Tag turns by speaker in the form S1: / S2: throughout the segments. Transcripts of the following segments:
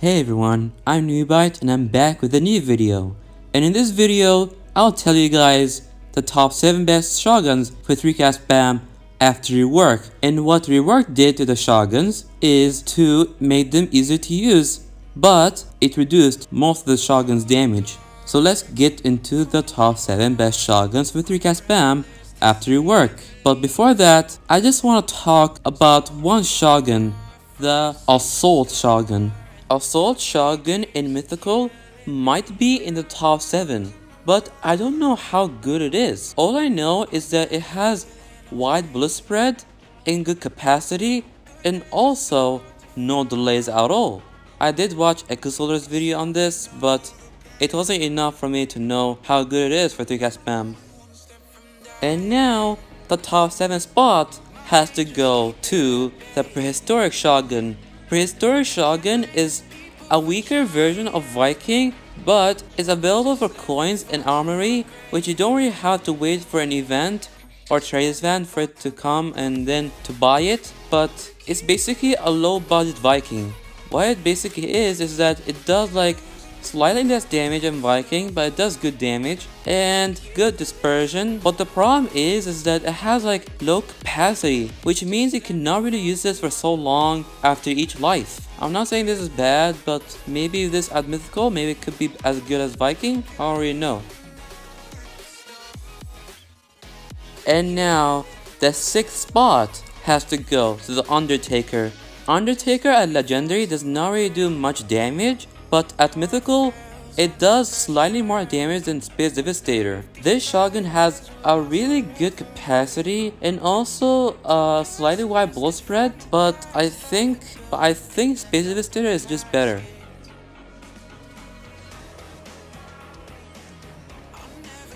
S1: Hey everyone, I'm Noobite and I'm back with a new video. And in this video, I'll tell you guys the top 7 best shotguns for 3CATSPAM after rework. And what rework did to the shotguns is to make them easier to use, but it reduced most of the shotgun's damage. So let's get into the top 7 best shotguns for 3CATSPAM after rework. But before that, I just want to talk about one shotgun, the Assault Shotgun. Assault Shotgun in Mythical might be in the top 7, but I don't know how good it is. All I know is that it has wide bullet spread and good capacity and also no delays at all. I did watch Echosolar's video on this, but it wasn't enough for me to know how good it is for 3CATSPAM. And now, the top 7 spot has to go to the Prehistoric Shotgun. Prehistoric Shotgun is a weaker version of Viking, but is available for coins and armory, which you don't really have to wait for an event or trade event for it to come and then to buy it, but it's basically a low budget Viking. What it basically is that it does like slightly less damage than Viking, but it does good damage and good dispersion. But the problem is that it has like low capacity, which means you cannot really use this for so long after each life. I'm not saying this is bad, but maybe this at Mythical, maybe it could be as good as Viking. I don't really know. And now the 6th spot has to go to the Undertaker. Undertaker at Legendary does not really do much damage, but at Mythical, it does slightly more damage than Space Devastator. This shotgun has a really good capacity and also a slightly wide bullet spread, but I think Space Devastator is just better.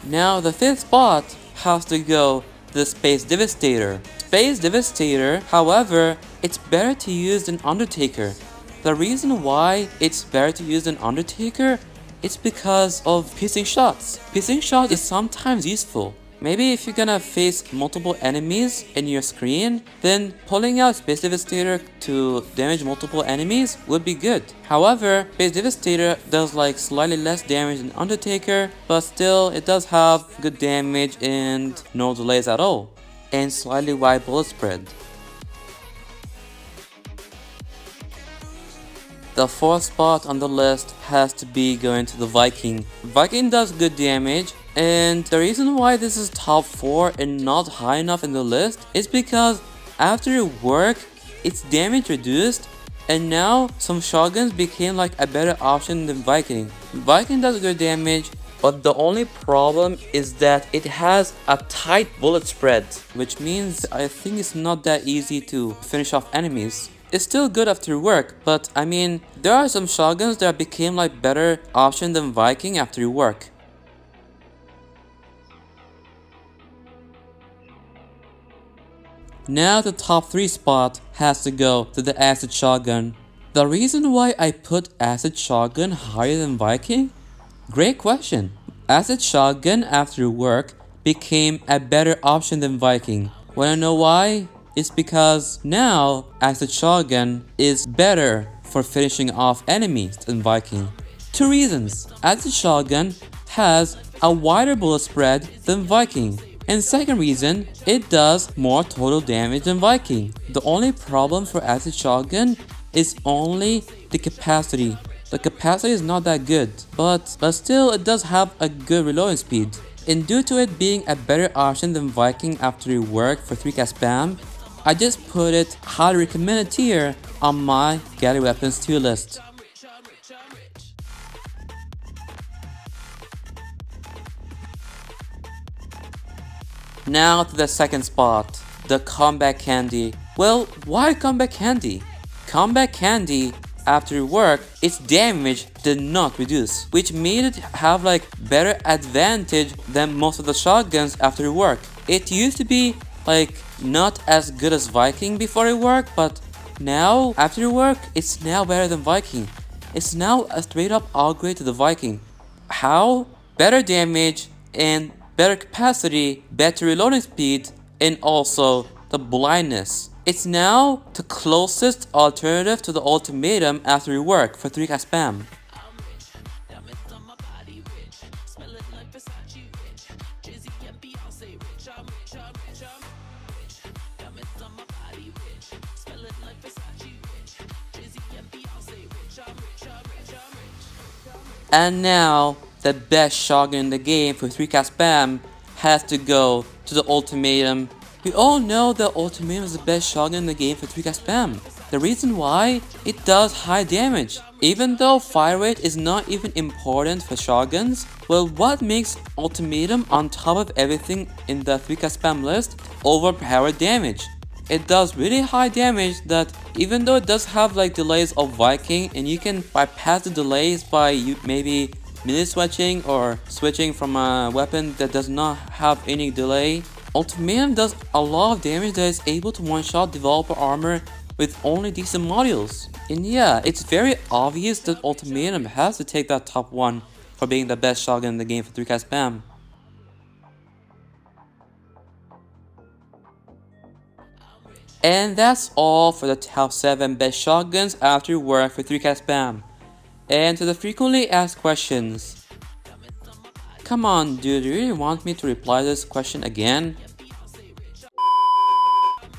S1: Now the 5th spot has to go to the Space Devastator. Space Devastator, however, it's better to use than Undertaker. The reason why it's better to use an Undertaker is because of piercing shots. Piercing shots is sometimes useful. Maybe if you're gonna face multiple enemies in your screen, then pulling out Space Devastator to damage multiple enemies would be good. However, Space Devastator does like slightly less damage than Undertaker, but still it does have good damage and no delays at all, and slightly wide bullet spread. The 4th spot on the list has to be going to the Viking. Viking does good damage, and the reason why this is top 4 and not high enough in the list is because after rework, its damage reduced, and now some shotguns became like a better option than Viking. Viking does good damage, but the only problem is that it has a tight bullet spread, which means I think it's not that easy to finish off enemies. It's still good after work, but I mean, there are some shotguns that became like better option than Viking after work. Now the top 3 spot has to go to the Acid Shotgun. The reason why I put Acid Shotgun higher than Viking? Great question. Acid Shotgun after work became a better option than Viking. Wanna know why? It's because now Acid Shotgun is better for finishing off enemies than Viking. 2 reasons. Acid Shotgun has a wider bullet spread than Viking. And second reason, it does more total damage than Viking. The only problem for Acid Shotgun is only the capacity. The capacity is not that good, but still it does have a good reloading speed. And due to it being a better option than Viking after rework for 3CATSPAM, I just put it highly recommended tier on my Gallery Weapons tier list. Now to the 2nd spot, the Combat Candy. Well, why Combat Candy? Combat Candy, after work, its damage did not reduce, which made it have like better advantage than most of the shotguns after work. It used to be like not as good as Viking before it worked, but now after work, it's now better than Viking. It's now a straight up upgrade to the Viking. How? Better damage and better capacity, better reloading speed, and also the blindness. It's now the closest alternative to the ultimatum after rework for 3CATSPAM. And now, the best shotgun in the game for 3CATSPAM has to go to the ultimatum. We all know the ultimatum is the best shotgun in the game for 3CATSPAM. The reason why? It does high damage. Even though fire rate is not even important for shotguns, well, what makes ultimatum on top of everything in the 3CATSPAM list? Overpowered damage. It does really high damage that even though it does have like delays of Viking, and you can bypass the delays by maybe minute switching or switching from a weapon that does not have any delay, ultimatum does a lot of damage that is able to one-shot developer armor with only decent modules. And yeah, it's very obvious that ultimatum has to take that top 1 for being the best shotgun in the game for 3CATSPAM. And that's all for the top 7 best shotguns after work for 3CATSPAM. And to the frequently asked questions. Come on, dude, do you really want me to reply to this question again?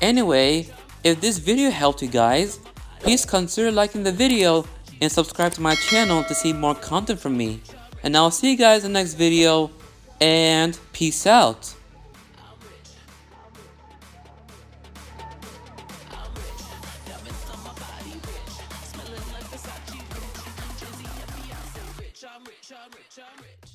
S1: Anyway, if this video helped you guys, please consider liking the video and subscribe to my channel to see more content from me. And I'll see you guys in the next video, and peace out.
S2: I'm rich.